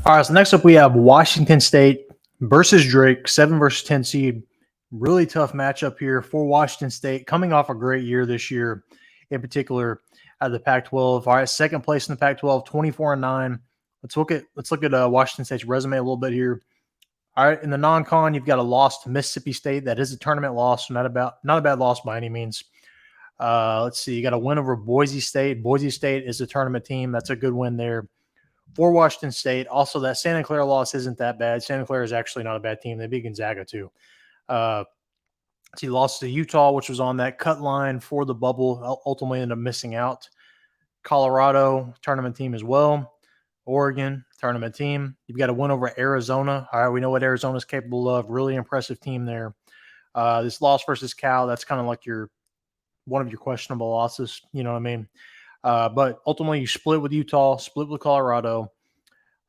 All right, so next up we have Washington State versus Drake, 7 versus 10 seed. Really tough matchup here for Washington State, coming off a great year this year, in particular at the Pac-12. All right, second place in the Pac-12, 24-9. Let's look at Washington State's resume a little bit here. All right, in the non-con, you've got a loss to Mississippi State. That is a tournament loss, so not a bad loss by any means. Let's see, you got a win over Boise State. Boise State is a tournament team. That's a good win there for Washington State. Also, that Santa Clara loss isn't that bad. Santa Clara is actually not a bad team. They beat Gonzaga too. He lost to Utah, which was on that cut line for the bubble. Ultimately ended up missing out. Colorado, tournament team as well. Oregon, tournament team. You've got a win over Arizona. All right, we know what Arizona's capable of. Really impressive team there. This loss versus Cal, that's kind of like one of your questionable losses. You know what I mean? But ultimately, you split with Utah, split with Colorado.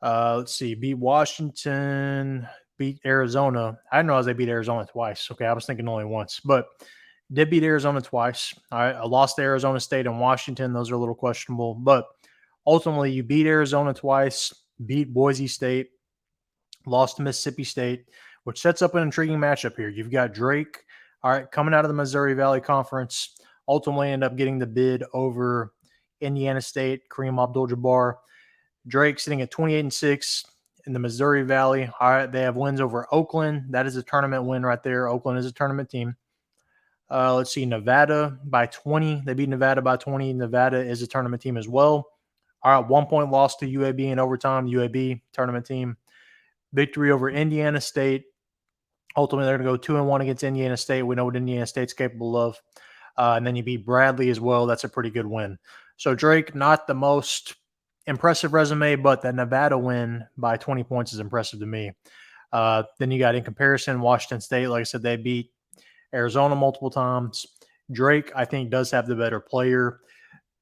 Let's see, beat Washington, beat Arizona. I didn't realize they beat Arizona twice. Okay, I was thinking only once, but did beat Arizona twice. All right, I lost to Arizona State and Washington. Those are a little questionable, but ultimately, you beat Arizona twice, beat Boise State, lost to Mississippi State, which sets up an intriguing matchup here. You've got Drake, all right, coming out of the Missouri Valley Conference, ultimately end up getting the bid over Indiana State, Kareem Abdul-Jabbar. Drake sitting at 28-6 in the Missouri Valley. All right, they have wins over Oakland. That is a tournament win right there. Oakland is a tournament team. Let's see, Nevada by 20. They beat Nevada by 20. Nevada is a tournament team as well. All right, 1 point loss to UAB in overtime. UAB, tournament team. Victory over Indiana State. Ultimately, they're going to go 2-1 against Indiana State. We know what Indiana State's capable of. And then you beat Bradley as well. That's a pretty good win. So Drake, not the most impressive resume, but the Nevada win by 20 points is impressive to me. Then you got, in comparison, Washington State. Like I said, they beat Arizona multiple times. Drake, I think, does have the better player.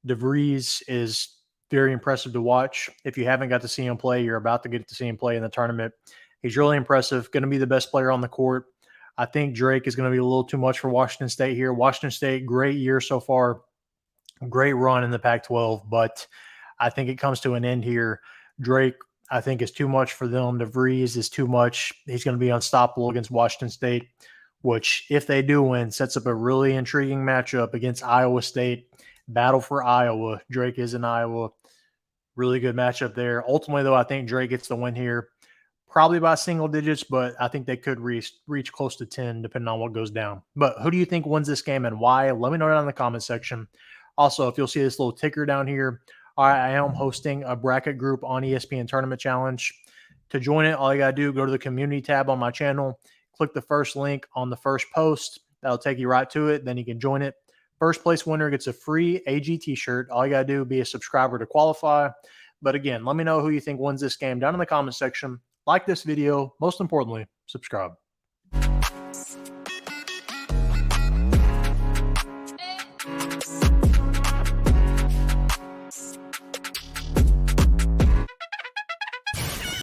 DeVries is very impressive to watch. If you haven't got to see him play, you're about to get to see him play in the tournament. He's really impressive, going to be the best player on the court. I think Drake is going to be a little too much for Washington State here. Washington State, great year so far. Great run in the Pac-12, but I think it comes to an end here. Drake, I think, is too much for them. DeVries is too much. He's going to be unstoppable against Washington State, which, if they do win, sets up a really intriguing matchup against Iowa State. Battle for Iowa. Drake is in Iowa. Really good matchup there. Ultimately, though, I think Drake gets the win here. Probably by single digits, but I think they could reach close to 10 depending on what goes down. But who do you think wins this game and why? Let me know down in the comment section. Also, if you'll see this little ticker down here, I am hosting a bracket group on ESPN Tournament Challenge. To join it, all you got to do, go to the community tab on my channel, click the first link on the first post. That'll take you right to it. Then you can join it. First place winner gets a free AG t-shirt. All you got to do, be a subscriber to qualify. But again, let me know who you think wins this game down in the comment section. Like this video. Most importantly, subscribe.